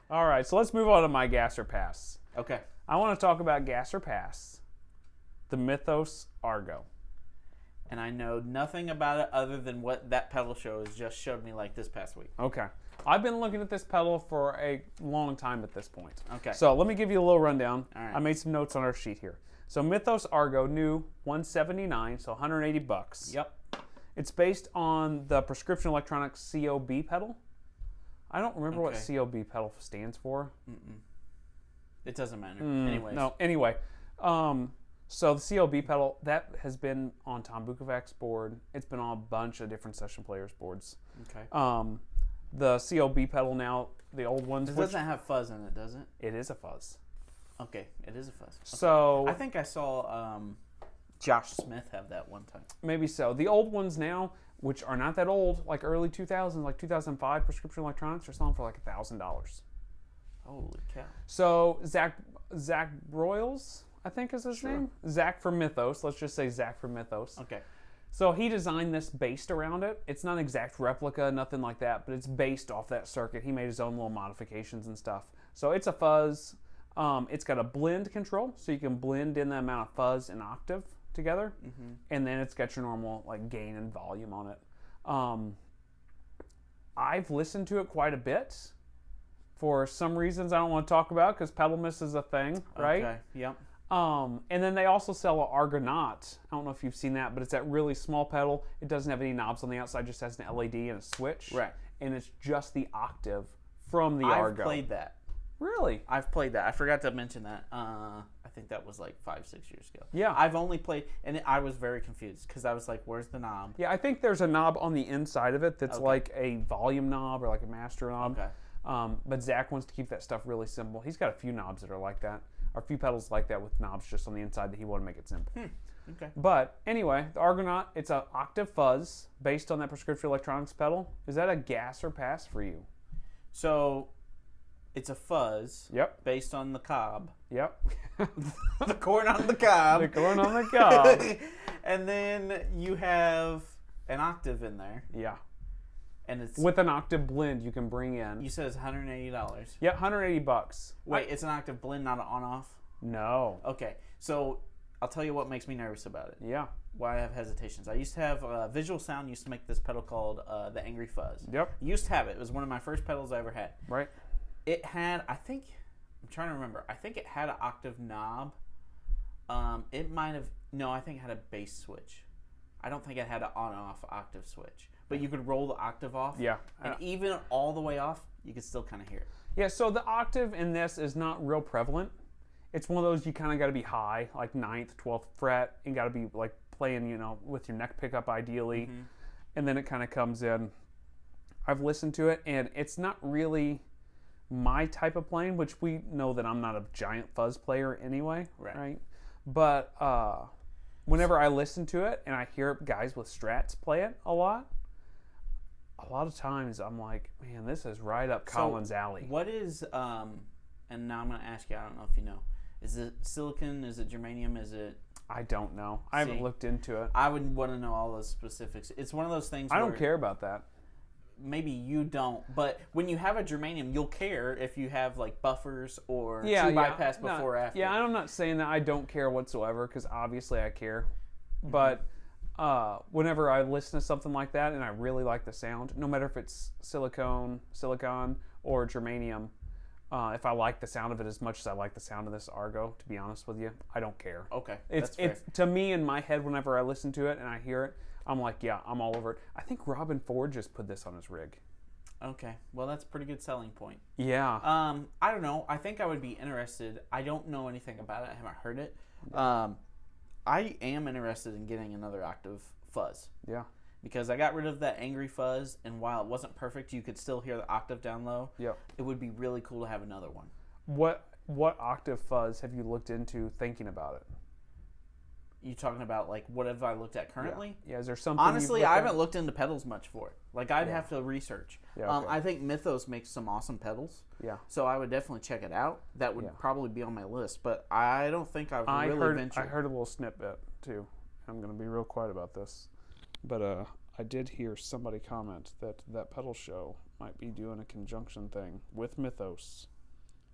All right, so let's move on to my gas or pass. Okay. I want to talk about gas or pass, the Mythos Argo. And I know nothing about it other than what that pedal show has just showed me like this past week. Okay. I've been looking at this pedal for a long time at this point. Okay. So let me give you a little rundown. All right. I made some notes on our sheet here. So Mythos Argo, new, $179, so $180. Yep. It's based on the Prescription Electronics COB pedal. I don't remember what COB pedal stands for. It doesn't matter. Anyways. No, anyway. So the COB pedal, that has been on Tom Bukovac's board. It's been on a bunch of different session players' boards. Okay. The COB pedal now, the old ones. It doesn't have fuzz in it, does it? It is a fuzz. Okay, it is a fuzz. Okay. So I think I saw Josh Smith have that one time. maybe so. The old ones now, which are not that old, like early 2000s, like 2005, Prescription Electronics, are selling for like $1,000. Holy cow. So Zach Broyles, I think is his name. Zach from Mythos. Let's just say Zach from Mythos. Okay. So he designed this based around it. It's not an exact replica, nothing like that, but it's based off that circuit. He made his own little modifications and stuff. So it's a fuzz. It's got a blend control, so you can blend in the amount of fuzz and octave together, and then it's got your normal like gain and volume on it. I've listened to it quite a bit for some reasons I don't want to talk about because pedal miss is a thing, right? Okay. Yep. And then they also sell an Argonaut. I don't know if you've seen that, but it's that really small pedal. It doesn't have any knobs on the outside, just has an LED and a switch. Right. And it's just the octave from the I've Argo. played that. Really? I've played that. I forgot to mention that. I think that was like 5-6 years ago. Yeah. I've only played, and I was very confused because I was like, "Where's the knob?" Yeah, I think there's a knob on the inside of it that's like a volume knob or like a master knob. Okay. But Zach wants to keep that stuff really simple. He's got a few knobs that are like that, or a few pedals like that with knobs just on the inside that he wanted to make it simple. Okay. But anyway, the Argonaut, it's an octave fuzz based on that Prescription Electronics pedal. Is that a gas or pass for you? So, it's a fuzz. Yep. Based on the cob. Yep. The corn on the cob. The corn on the cob. And then you have an octave in there. Yeah. And it's With an octave blend you can bring in. you said it's $180. Yep, $180. Wait, it's an octave blend, not an on-off? No. Okay, so I'll tell you what makes me nervous about it. Yeah. Why I have hesitations. I used to have Visual Sound used to make this pedal called the Angry Fuzz. Yep. Used to have it. It was one of my first pedals I ever had. Right. It had, I'm trying to remember. I think it had an octave knob. It might have, no, I think it had a bass switch. I don't think it had an on-off octave switch. But you could roll the octave off. Yeah. And even all the way off, you could still kind of hear it. Yeah, so the octave in this is not real prevalent. It's one of those you kind of got to be high, like 9th, 12th fret, and got to be like playing, with your neck pickup ideally. And then it kind of comes in. I've listened to it, and it's not really my type of playing, which we know that I'm not a giant fuzz player anyway, right? But whenever I listen to it and I hear guys with strats play it a lot of times I'm like, man, this is right up Colin's alley. What is, and now I'm going to ask you, I don't know if you know, is it silicon, is it germanium, is it... I don't know. I haven't looked into it. I would want to know all those specifics. It's one of those things I don't care about that. Maybe you don't, but when you have a germanium, you'll care if you have like buffers or bypass before or after. Yeah, I'm not saying that I don't care whatsoever because obviously I care. But whenever I listen to something like that and I really like the sound, no matter if it's silicon, or germanium, if I like the sound of it as much as I like the sound of this Argo, to be honest with you, I don't care. Okay, it's to me in my head whenever I listen to it and I hear it, I'm like, yeah, I'm all over it. I think Robin Ford just put this on his rig. Okay, well that's a pretty good selling point. Yeah. I don't know. I think I would be interested. I don't know anything about it. I haven't heard it. I am interested in getting another octave fuzz. Yeah. Because I got rid of that angry fuzz, and while it wasn't perfect, you could still hear the octave down low. Yep. It would be really cool to have another one. What octave fuzz have you looked into thinking about it? You talking about like what have I looked at currently? Yeah, is there something? Honestly, I haven't looked into pedals much for it. Like I'd have to research. Yeah, okay. I think Mythos makes some awesome pedals. Yeah. So I would definitely check it out. That would probably be on my list, but I don't think I've really ventured. I heard a little snippet too. I'm going to be real quiet about this, but I did hear somebody comment that pedal show might be doing a conjunction thing with Mythos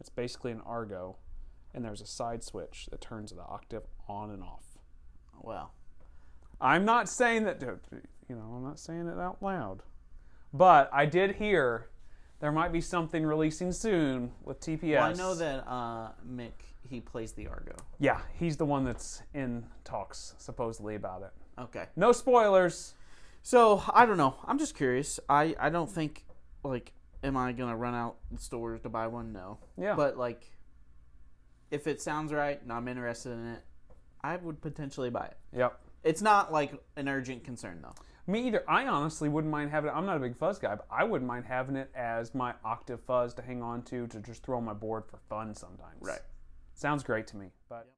It's basically an Argo, and there's a side switch that turns the octave on and off. Well, I'm not saying that, I'm not saying it out loud. But I did hear there might be something releasing soon with TPS. well, I know that Mick, he plays the Argo. Yeah, he's the one that's in talks, supposedly, about it. Okay. No spoilers. So, I don't know. I'm just curious. I don't think, like, am I going to run out the stores to buy one? No. Yeah. But, like, if it sounds right and I'm interested in it, I would potentially buy it. Yep. It's not, like, an urgent concern, though. Me either. I honestly wouldn't mind having it. I'm not a big fuzz guy, but I wouldn't mind having it as my octave fuzz to hang on to just throw on my board for fun sometimes. Right. Sounds great to me. But